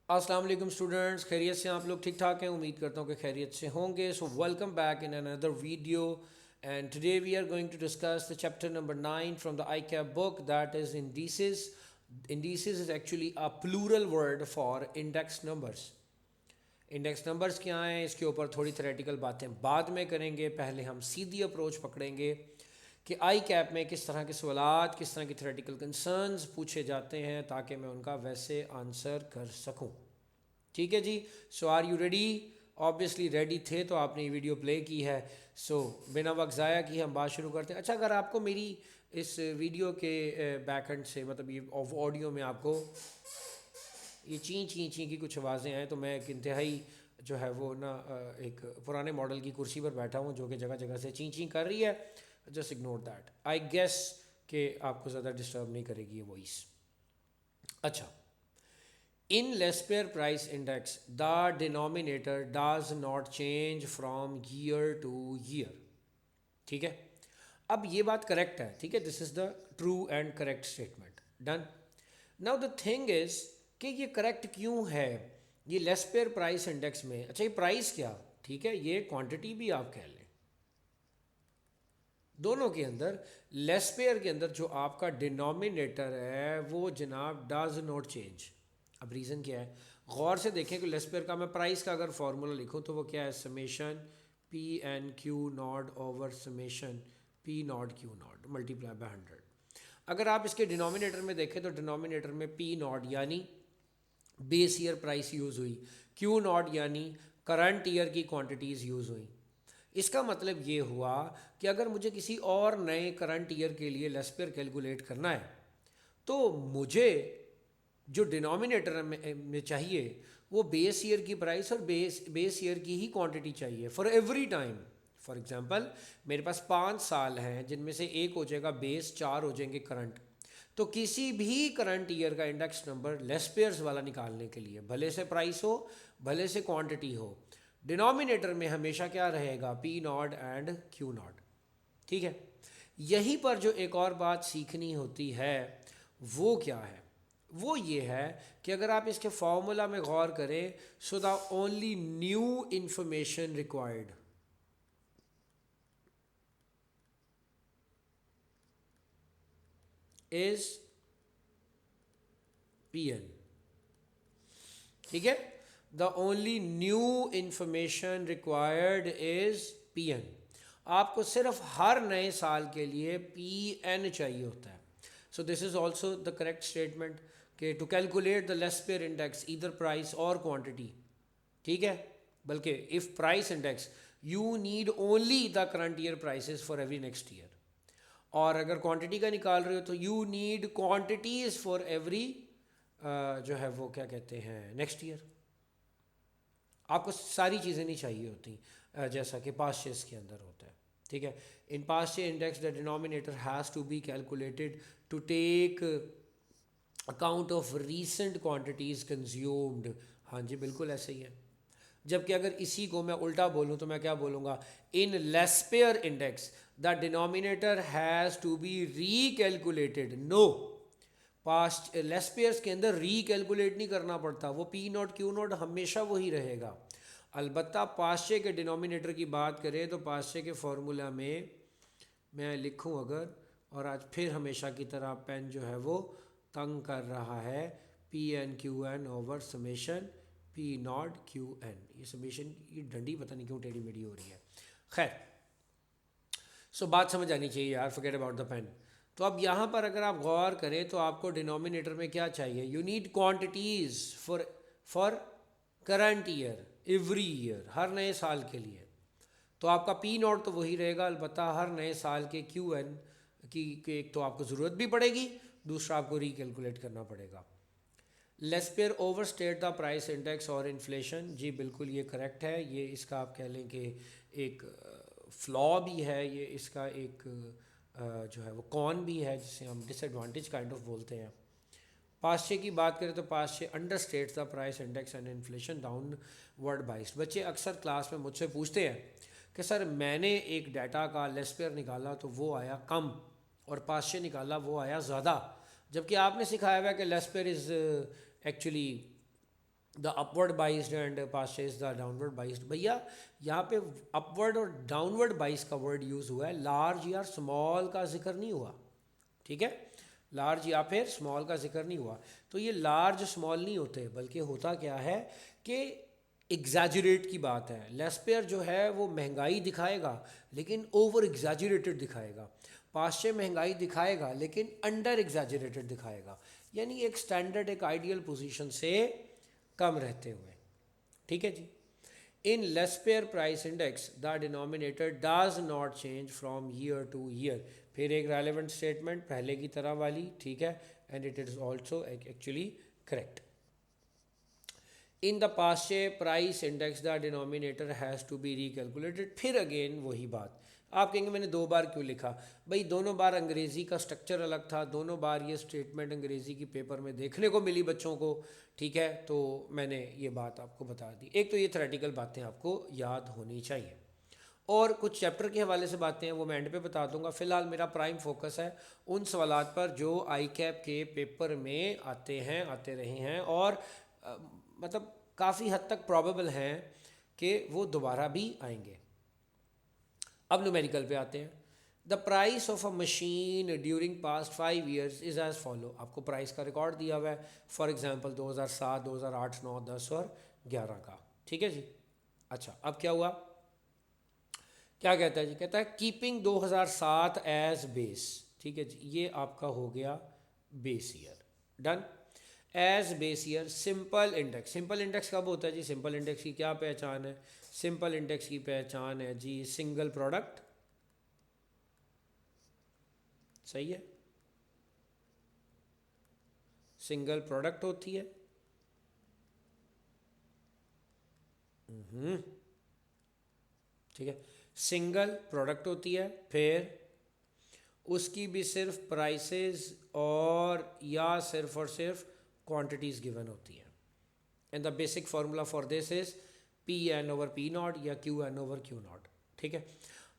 अस्सलाम वालेकुम स्टूडेंट्स, खैरियत से आप लोग ठीक ठाक हैं। उम्मीद करता हूँ कि खैरियत से होंगे। So welcome back in another video and today we are going to discuss the chapter number 9 from the I cap book, that is indices. Indices is actually a plural word for index numbers. Index numbers क्या हैं, इसके ऊपर थोड़ी theoretical बातें बाद में करेंगे। पहले हम सीधी अप्रोच पकड़ेंगे कि आई कैप में किस तरह के सवालात, किस तरह की थ्योरेटिकल कंसर्न्स पूछे जाते हैं, ताकि मैं उनका वैसे आंसर कर सकूं. ठीक है जी. So are you ready? Obviously ready थे तो आपने ये वीडियो प्ले की है. सो बिना वक्त ज़ाया की हम बात शुरू करते हैं. अच्छा, अगर आपको मेरी इस वीडियो के बैक एंड से, मतलब ये ऑडियो में आपको ये ची ची ची की कुछ आवाज़ें हैं, तो मैं एक इंतहाई जो है वो ना एक पुराने मॉडल की कुर्सी पर बैठा हूँ जो कि जगह जगह से ची ची कर रही है. Just ignore that. I guess कि आपको ज़्यादा डिस्टर्ब नहीं करेगी ये वॉइस. अच्छा, in less pair price index the denominator does not change from year to year. ठीक है, अब ये बात करेक्ट है. ठीक है, this is the true and correct statement. Done. Now the thing is कि ये करेक्ट क्यों है ये लेस पेयर प्राइस इंडेक्स में. अच्छा, ये प्राइस क्या, ठीक है, ये क्वांटिटी भी आप कह लें. दोनों के अंदर, लेस पेयर के अंदर जो आपका डिनोमिनेटर है वो जनाब डज नॉट चेंज. अब रीज़न क्या है, गौर से देखें कि लेस पेयर का मैं प्राइस का अगर फार्मूला लिखूं तो वो क्या है, summation P N Q naught over summation P naught Q naught multiply by 100. अगर आप इसके डिनोमिनेटर में देखें तो डिनोमिनेटर में पी नॉट यानी बेस ईयर प्राइस यूज़ हुई, क्यू नॉट यानी करंट ईयर की क्वांटिटीज़ यूज़ हुई. इसका मतलब ये हुआ कि अगर मुझे किसी और नए करंट ईयर के लिए लेस पेयर कैलकुलेट करना है तो मुझे जो डिनोमिनेटर में चाहिए वो बेस ईयर की प्राइस और बेस ईयर की ही क्वांटिटी चाहिए for every time. For example, मेरे पास 5 साल हैं जिनमें से एक हो जाएगा बेस, 4 हो जाएंगे करंट. तो किसी भी करंट ईयर का इंडेक्स नंबर लेस पेयर्स वाला निकालने के लिए, भले से प्राइस हो भले से क्वांटिटी हो, डिनोमिनेटर में हमेशा क्या रहेगा, P not and Q naught. ठीक है, यहीं पर जो एक और बात सीखनी होती है वो क्या है, वो ये है कि अगर आप इसके फॉर्मूला में गौर करें, so the only new information required is P N. ठीक है, the only new information required is P N. आपको सिर्फ हर नए साल के लिए पी एन चाहिए होता है. So this is also the correct statement कि to calculate the Laspeyres index either price और क्वांटिटी. ठीक है, बल्कि if price index you need only the current year prices for every next year, और अगर क्वांटिटी का निकाल रहे हो तो you need quantities for every जो है वो क्या कहते हैं, नेक्स्ट ईयर. आपको सारी चीज़ें नहीं चाहिए होती जैसा कि पास्ट ईयर्स के अंदर होता है. ठीक है, in past year index the denominator has to be calculated to take account of recent quantities consumed. हाँ जी, बिल्कुल ऐसे ही है. जबकि अगर इसी को मैं उल्टा बोलूँ तो मैं क्या बोलूँगा, in Laspeyres index the denominator has to be recalculated. No, past Laspeyres के अंदर रीकैलकुलेट नहीं करना पड़ता, वो पी नॉट क्यू नॉट हमेशा वही रहेगा. अलबत्ता पास्चे के डिनोमिनेटर की बात करें तो पास्चे के फार्मूला में मैं लिखूं अगर, और आज फिर हमेशा की तरह पेन जो है वो तंग कर रहा है, P N Q N over summation P naught Q N. ये समेशन की डंडी पता नहीं क्यों टेढ़ी मेढ़ी हो रही है. खैर, सो बात समझ आनी चाहिए यार, फॉरगेट अबाउट द पेन. तो अब यहाँ पर अगर आप गौर करें तो आपको डिनोमिनेटर में क्या चाहिए, you need quantities for current year every year, हर नए साल के लिए. तो आपका पी नॉट तो वही रहेगा, अलबत्ता हर नए साल के क्यू एन की एक तो आपको ज़रूरत भी पड़ेगी, दूसरा आपको रिकैलकुलेट करना पड़ेगा. Less pair over state the price index और इन्फ्लेशन. जी बिल्कुल, ये करेक्ट है. ये इसका आप कह लें कि एक फ्लॉ भी है, ये इसका एक जो है वो कॉन भी है, जिसे हम डिसएडवांटेज काइंड ऑफ बोलते हैं. पास्चे की बात करें तो Paasche understates the price index and inflation downward biased. बच्चे अक्सर क्लास में मुझसे पूछते हैं कि सर मैंने एक डाटा का लेस पेयर निकाला तो वो आया कम, और पास्चे निकाला वो आया ज़्यादा, जबकि आपने सिखाया हुआ है कि less pair is actually the upward biased and Paasche's the downward biased. भैया यहाँ पे अपवर्ड और डाउनवर्ड बाइस का वर्ड यूज़ हुआ है, लार्ज या स्मॉल का जिक्र नहीं हुआ, ठीक है। लार्ज या फिर स्मॉल का जिक्र नहीं हुआ। तो ये लार्ज स्मॉल नहीं होते, बल्कि होता क्या है कि एग्जैजरेट की बात है। लेस्पेयर जो है वो महंगाई दिखाएगा लेकिन ओवर एग्जैजरेटेड दिखाएगा, पाश्चे महंगाई दिखाएगा लेकिन अंडर एग्जैजरेटेड दिखाएगा, यानी एक स्टैंडर्ड एक आइडियल पोजीशन से कम रहते हुए, ठीक है जी। In Laspeyres price index the denominator does not change from year to year. फिर एक रेलेवेंट स्टेटमेंट पहले की तरह वाली, ठीक है, and it is also actually correct. In the Paasche price index the denominator has to be recalculated. फिर again वही बात, आप कहेंगे मैंने 2 बार क्यों लिखा? भाई दोनों बार अंग्रेज़ी का स्ट्रक्चर अलग था, दोनों बार ये स्टेटमेंट अंग्रेज़ी की पेपर में देखने को मिली बच्चों को, ठीक है, तो मैंने ये बात आपको बता दी। एक तो ये थ्योरेटिकल बातें आपको याद होनी चाहिए, और कुछ चैप्टर के हवाले से बातें हैं वो मैं एंड पे बता दूंगा। फ़िलहाल मेरा प्राइम फोकस है उन सवालात पर जो आई कैप के पेपर में आते हैं, आते रहे हैं, और मतलब काफ़ी हद तक प्रॉबेबल हैं कि वो दोबारा भी आएंगे। अब न्यूमेरिकल पे आते हैं। The price of a machine during past 5 years is as follow. आपको प्राइस का रिकॉर्ड दिया हुआ है, फॉर एग्जांपल 2007, 2008, 9, 10 और 11 का, ठीक है जी। अच्छा, अब क्या हुआ, क्या कहता है जी? कहता है कीपिंग 2007 एज बेस, ठीक है जी, ये आपका हो गया base year, done. As base year simple index, simple index कब होता है जी? सिंपल इंडेक्स की क्या पहचान है? सिंपल इंडेक्स की पहचान है जी सिंगल प्रोडक्ट, सही है, सिंगल प्रोडक्ट होती है। ठीक है, सिंगल प्रोडक्ट होती है, फिर उसकी भी सिर्फ प्राइसेस और या सिर्फ और सिर्फ क्वांटिटीज़ गिवन होती हैं। And the basic formula for this is P N over P naught या Q N over Q naught, ठीक है।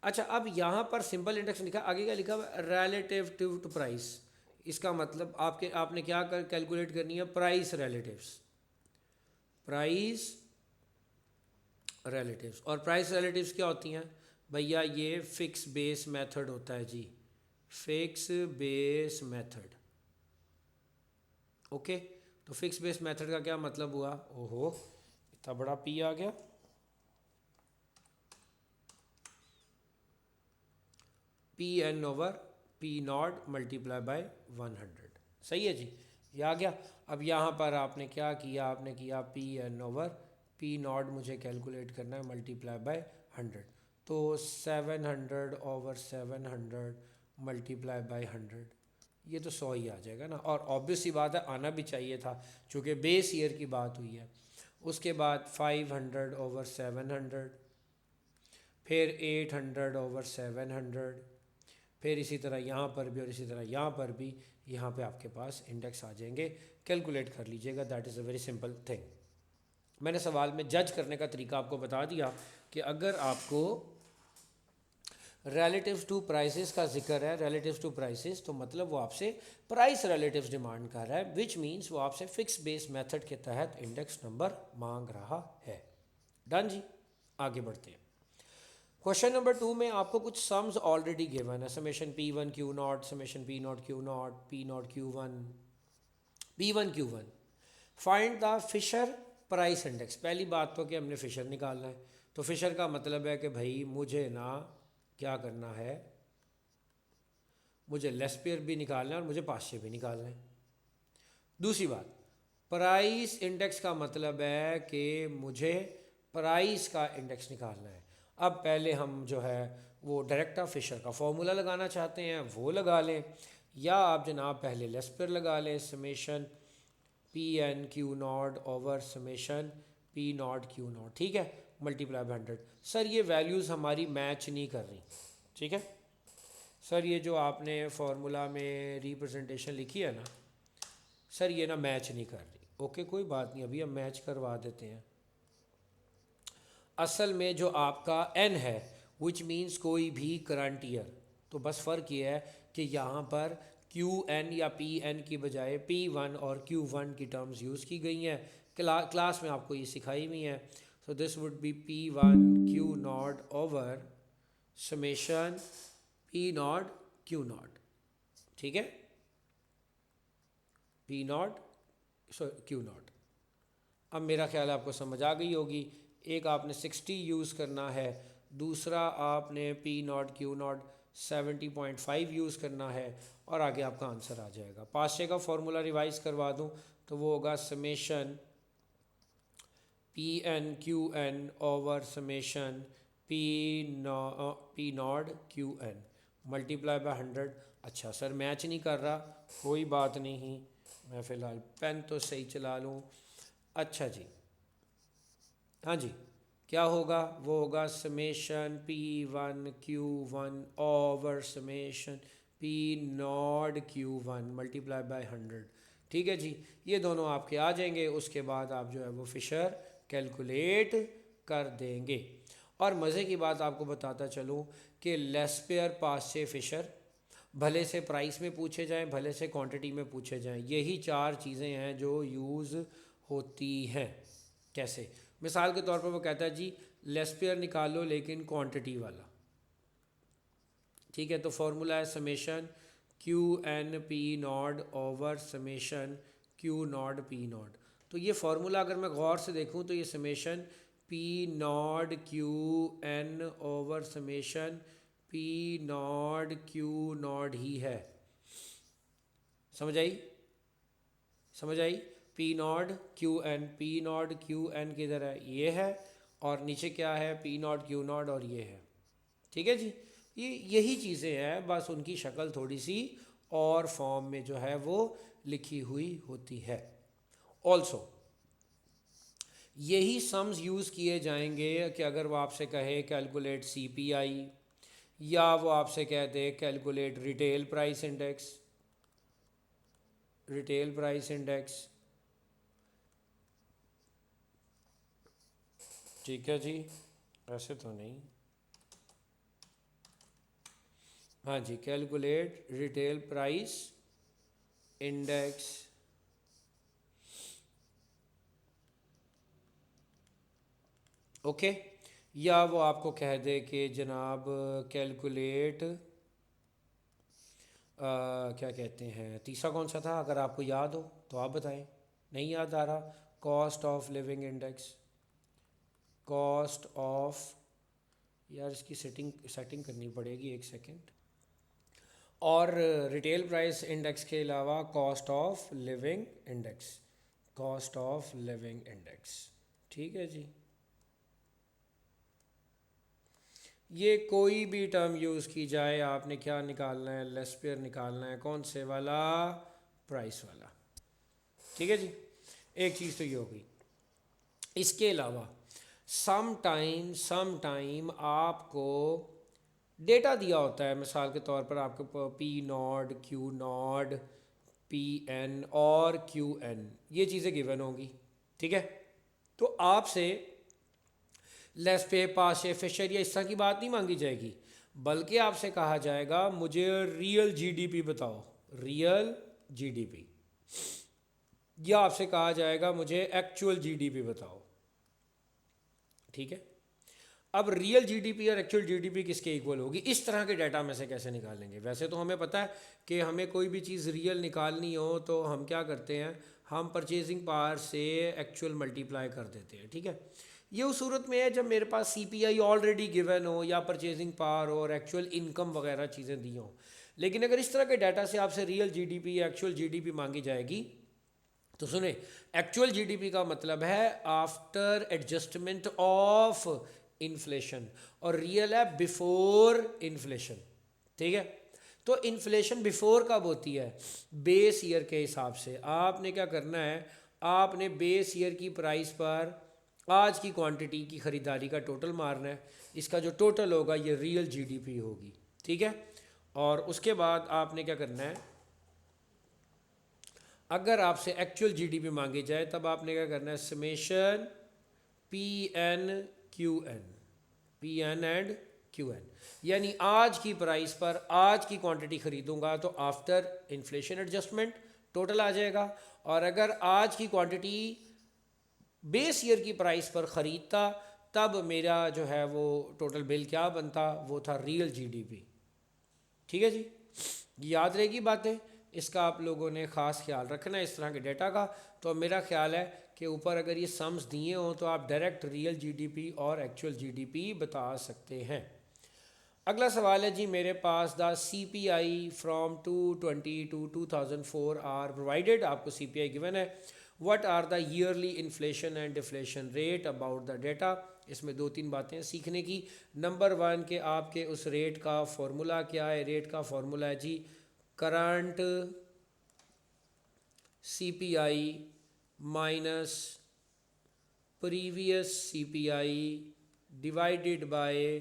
अच्छा, अब यहाँ पर सिंपल इंडेक्स लिखा, आगे क्या लिखा हुआ? Relative to price. इसका मतलब आपने क्या कैलकुलेट करनी है? Price relatives, price relatives. और प्राइस रिलेटिव्स क्या होती हैं भैया? ये फिक्स बेस मेथड होता है जी, फिक्स बेस मेथड, ओके। तो फिक्स बेस मेथड का क्या मतलब हुआ? ओहो, इतना बड़ा पी आ गया। P N over P naught multiply by 100, सही है जी, ये आ गया। अब यहाँ पर आपने क्या किया? आपने किया P N over P naught मुझे कैलकुलेट करना है मल्टीप्लाई बाय 100, तो 700 ओवर 700 मल्टीप्लाई बाय 100, ये तो 100 ही आ जाएगा ना। और ऑब्वियस सी बात है, आना भी चाहिए था चूँकि बेस ईयर की बात हुई है। उसके बाद 500 ओवर 700, फिर 800 ओवर 700, फिर इसी तरह यहाँ पर भी और इसी तरह यहाँ पर भी, यहाँ पे आपके पास इंडेक्स आ जाएंगे। कैलकुलेट कर लीजिएगा, that is a very simple thing. मैंने सवाल में जज करने का तरीका आपको बता दिया कि अगर आपको रिलेटिव्स टू प्राइसेस का जिक्र है, रिलेटिव्स टू प्राइसेस, तो मतलब वो आपसे प्राइस रिलेटिव्स डिमांड कर रहा है, विच मीन्स वो आपसे फिक्स बेस मेथड के तहत इंडेक्स नंबर मांग रहा है। डन जी, आगे बढ़ते हैं। क्वेश्चन नंबर 2 में आपको कुछ सम्स ऑलरेडी गिवन है, summation P one Q naught, summation P naught Q naught, P naught Q one, P one Q one. Find the Fisher price index. पहली बात तो कि हमने फिशर निकालना है, तो फिशर का मतलब है कि भाई मुझे ना क्या करना है, मुझे लेस्पेयर भी निकालना है और मुझे पाश्चे भी निकालना है। दूसरी बात, प्राइस इंडेक्स का मतलब है कि मुझे प्राइस का इंडेक्स निकालना है। अब पहले हम जो है वो डायरेक्ट ऑफ फिशर का फॉर्मूला लगाना चाहते हैं वो लगा लें, या आप जनाब पहले लेस्पेयर लगा लें, summation P N Q naught over summation P naught Q naught, ठीक है, मल्टीप्लाई बाय 100। सर ये वैल्यूज़ हमारी मैच नहीं कर रही, ठीक है सर, ये जो आपने फार्मूला में रिप्रेजेंटेशन लिखी है ना सर, ये ना मैच नहीं कर रही। ओके, कोई बात नहीं, अभी हम मैच करवा देते हैं। असल में जो आपका एन है विच मीन्स कोई भी करंट ईयर, तो बस फ़र्क ये है कि यहाँ पर क्यू एन या पी एन की बजाय पी वन और क्यू वन की टर्म्स यूज़ की गई हैं, क्लास में आपको ये सिखाई हुई है। So this would be P1 Q0 over summation P0 Q0, ठीक है, P0 Q0। अब मेरा ख्याल आपको समझ आ गई होगी। एक आपने 60 यूज़ करना है, दूसरा आपने P0 Q0 70.5 यूज़ करना है, और आगे आपका आंसर आ जाएगा। पासे का फॉर्मूला रिवाइज करवा दूं तो वो होगा summation PN over summation P0 QN multiply by 100। अच्छा सर मैच नहीं कर रहा, कोई बात नहीं, मैं फ़िलहाल पेन तो सही चला लूँ। अच्छा जी, हाँ जी, क्या होगा? वो होगा summation P1 Q1 over summation P0 Q1 multiply by 100। ठीक है जी, ये दोनों आपके आ जाएंगे। उसके बाद आप जो है वो फिशर कैलकुलेट कर देंगे। और मज़े की बात आपको बताता चलूँ कि लेस्पेयर पास से फिशर भले से प्राइस में पूछे जाएं, भले से क्वांटिटी में पूछे जाएं, यही चार चीज़ें हैं जो यूज़ होती हैं। कैसे? मिसाल के तौर पर वो कहता है जी लेस्पेयर निकालो लेकिन क्वांटिटी वाला, ठीक है, तो फॉर्मूला है summation QN P0 over summation Q0 P0। तो ये फार्मूला अगर मैं गौर से देखूं तो ये summation P0 QN over summation P0 Q0 ही है। समझ आई? समझ आई? P0 QN किधर है? ये है, और नीचे क्या है? P0 Q0 और ये है। ठीक है जी, ये यही चीज़ें हैं, बस उनकी शक्ल थोड़ी सी और फॉर्म में जो है वो लिखी हुई होती है। ऑल्सो यही सम्स यूज़ किए जाएंगे कि अगर वो आपसे कहे कैलकुलेट CPI, या वो आपसे कह दे कैलकुलेट रिटेल प्राइस इंडेक्स। ठीक है जी, ऐसे तो नहीं, हाँ जी, calculate retail price index, okay. या वो आपको कह दे कि जनाब कैलकुलेट क्या कहते हैं, तीसरा कौन सा था? अगर आपको याद हो तो आप बताएं। नहीं याद आ रहा? Cost of living index, cost of, यार इसकी सेटिंग करनी पड़ेगी, एक सेकंड। और रिटेल प्राइस इंडेक्स के अलावा cost of living index, cost of living index. ठीक है जी, ये कोई भी टर्म यूज़ की जाए, आपने क्या निकालना है? लेस्पेयर निकालना है। कौन से वाला? प्राइस वाला। ठीक है जी, एक चीज़ तो ये हो गई। इसके अलावा सम टाइम आपको डेटा दिया होता है, मिसाल के तौर पर आपको P0 Q0 PN और QN ये चीज़ें गिवन होंगी। ठीक है, तो आपसे लेस पे पास या फिशर या इस तरह की बात नहीं मांगी जाएगी, बल्कि आपसे कहा जाएगा मुझे रियल GDP बताओ, रियल GDP, या आपसे कहा जाएगा मुझे एक्चुअल GDP बताओ। ठीक है, अब रियल GDP और एक्चुअल GDP किसके इक्वल होगी? इस तरह के डाटा में से कैसे निकालेंगे? वैसे तो हमें पता है कि हमें कोई भी चीज़ रियल निकालनी हो तो हम क्या करते हैं, हम परचेजिंग पावर से एक्चुअल मल्टीप्लाई कर देते हैं। ठीक है, ये उस सूरत में है जब मेरे पास CPI ऑलरेडी गिवन हो, या परचेजिंग पावर हो और एक्चुअल इनकम वगैरह चीज़ें दी हों। लेकिन अगर इस तरह के डाटा से आपसे रियल GDP या एक्चुअल GDP मांगी जाएगी तो सुने, एक्चुअल GDP का मतलब है आफ्टर एडजस्टमेंट ऑफ इन्फ्लेशन, और रियल है बिफोर इन्फ्लेशन। ठीक है, तो इन्फ्लेशन बिफोर कब होती है? बेस ईयर के हिसाब से। आपने क्या करना है, आपने बेस ईयर की प्राइस पर आज की क्वांटिटी की ख़रीदारी का टोटल मारना है, इसका जो टोटल होगा ये रियल GDP होगी। ठीक है, और उसके बाद आपने क्या करना है, अगर आपसे एक्चुअल GDP मांगी जाए तब आपने क्या करना है, समेशन PN एंड QN, यानी आज की प्राइस पर आज की क्वांटिटी खरीदूंगा तो आफ्टर इन्फ्लेशन एडजस्टमेंट टोटल आ जाएगा, और अगर आज की क्वांटिटी बेस ईयर की प्राइस पर ख़रीदता, तब मेरा जो है वो टोटल बिल क्या बनता, वो था रियल जीडीपी। ठीक है जी, याद रहेगी बातें, इसका आप लोगों ने ख़ास ख्याल रखना है इस तरह के डेटा का। तो मेरा ख्याल है कि ऊपर अगर ये सम्स दिए हों तो आप डायरेक्ट रियल जीडीपी और एक्चुअल जीडीपी बता सकते हैं। अगला सवाल है जी मेरे पास, the C P I from 220 to 2004 are provided. आपको सी पी आई गिवन है। What are the yearly inflation and deflation rate about the data. इसमें दो तीन बातें सीखने की। नंबर वन के आपके उस रेट का फॉर्मूला क्या है। रेट का फॉर्मूला है जी current C P I minus previous C P I divided by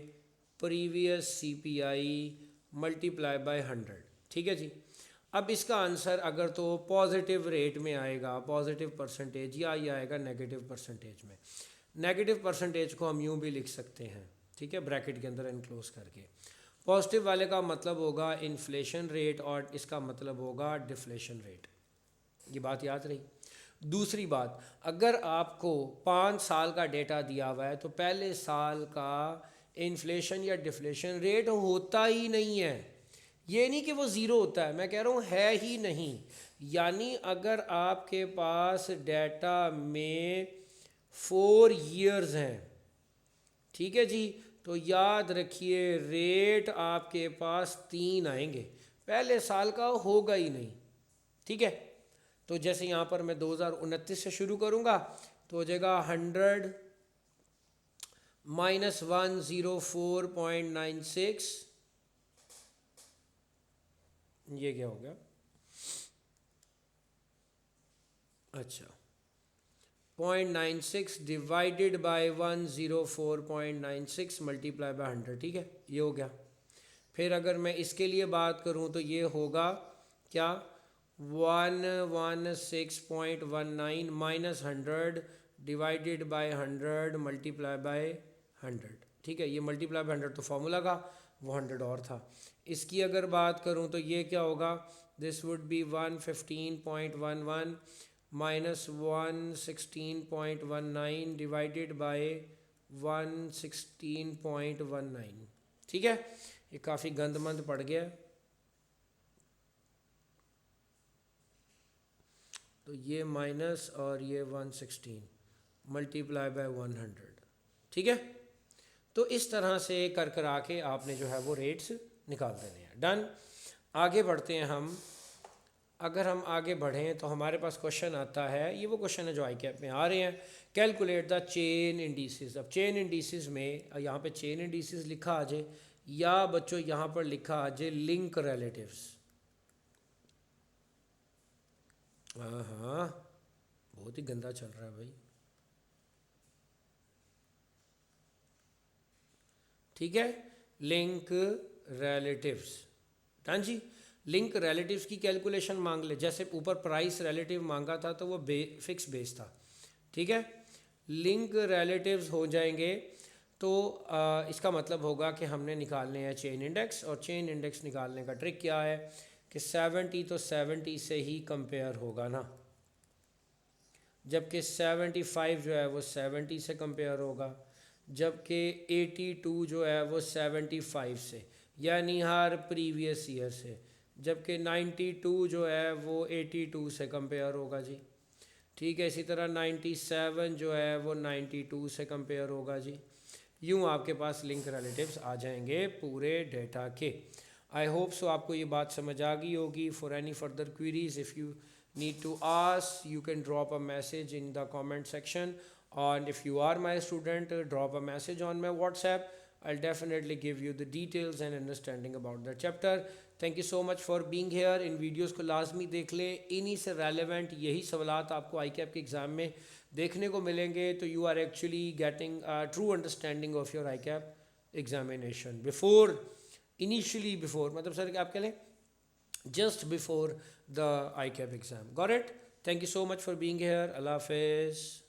previous C P I multiply by 100। ठीक है जी। अब इसका आंसर अगर तो पॉजिटिव रेट में आएगा, पॉजिटिव परसेंटेज, या ये आएगा नेगेटिव परसेंटेज में। नेगेटिव परसेंटेज को हम यूँ भी लिख सकते हैं, ठीक है, ब्रैकेट के अंदर इनक्लोज करके। पॉजिटिव वाले का मतलब होगा इन्फ्लेशन रेट और इसका मतलब होगा डिफ्लेशन रेट। ये बात याद रही। दूसरी बात, अगर आपको 5 साल का डेटा दिया हुआ है तो पहले साल का इन्फ्लेशन या डिफ्लेशन रेट होता ही नहीं है। ये नहीं कि वो ज़ीरो होता है, मैं कह रहा हूँ है ही नहीं। यानी अगर आपके पास डेटा में 4 ईयर्स हैं, ठीक है जी, तो याद रखिए रेट आपके पास 3 आएंगे, पहले साल का होगा ही नहीं। ठीक है, तो जैसे यहाँ पर मैं 2029 से शुरू करूँगा तो हो जाएगा 100 माइनस 104.96। ये क्या हो गया, अच्छा 0.96 डिवाइडेड बाय 104.96 मल्टीप्लाई बाय 100। ठीक है, ये हो गया। फिर अगर मैं इसके लिए बात करूँ तो ये होगा क्या, 116.19 minus 100 divided by 100 multiply by 100। ठीक है, ये मल्टीप्लाई बाय 100 तो फॉर्मूला का, वो 100 और था। इसकी अगर बात करूं तो ये क्या होगा, this would be 115.11 minus 116.19 divided by 116.19। ठीक है, ये काफ़ी गंदमंद पड़ गया है, तो ये माइनस और ये 116 मल्टीप्लाई बाय 100। ठीक है, तो इस तरह से कर कर आके आपने जो है वो रेट्स निकाल देने हैं। डन, आगे बढ़ते हैं हम। अगर हम आगे बढ़ें तो हमारे पास क्वेश्चन आता है, ये वो क्वेश्चन है जो आई कैप में आ रहे हैं। Calculate the chain indices. अब चेन इंडिसेस में यहाँ पे चेन इंडिसेस लिखा आ जाए, या बच्चों यहाँ पर लिखा आ जाए लिंक रिलेटिव्स। हाँ, बहुत ही गंदा चल रहा है भाई। ठीक है, लिंक रिलेटिव्स। डन जी। लिंक रिलेटिव्स की कैलकुलेशन मांग ले, जैसे ऊपर प्राइस रिलेटिव मांगा था तो वो फिक्स बेस था। ठीक है, लिंक रिलेटिव्स हो जाएंगे तो इसका मतलब होगा कि हमने निकालने हैं चेन इंडेक्स। और चेन इंडेक्स निकालने का ट्रिक क्या है कि 70 तो 70 से ही कंपेयर होगा ना, जबकि 75 जो है वो 70 से कंपेयर होगा, जबकि 82 जो है वो 75 से, यानी हर प्रीवियस ईयर से, जबकि 92 जो है वो 82 से कंपेयर होगा जी। ठीक है, इसी तरह 97 जो है वो 92 से कंपेयर होगा जी। यूँ आपके पास लिंक रिलेटिव्स आ जाएंगे पूरे डेटा के। आई होप सो आपको ये बात समझ आ गई होगी। For any further queries if you need to ask, you can drop a message in the comment section, and if you are my student, drop a message on my WhatsApp. I'll definitely give you the details and understanding about the chapter. Thank you so much for being here. In videos को लाजमी देख लें, इन्हीं से relevant यही सवालात आपको आई cap के एग्ज़ाम में देखने को मिलेंगे, तो you are actually getting true understanding of your I cap examination before, initially before, मतलब सर आप कह लें just before the ICAP exam. Got it? Thank you so much for being here. Allah Hafiz.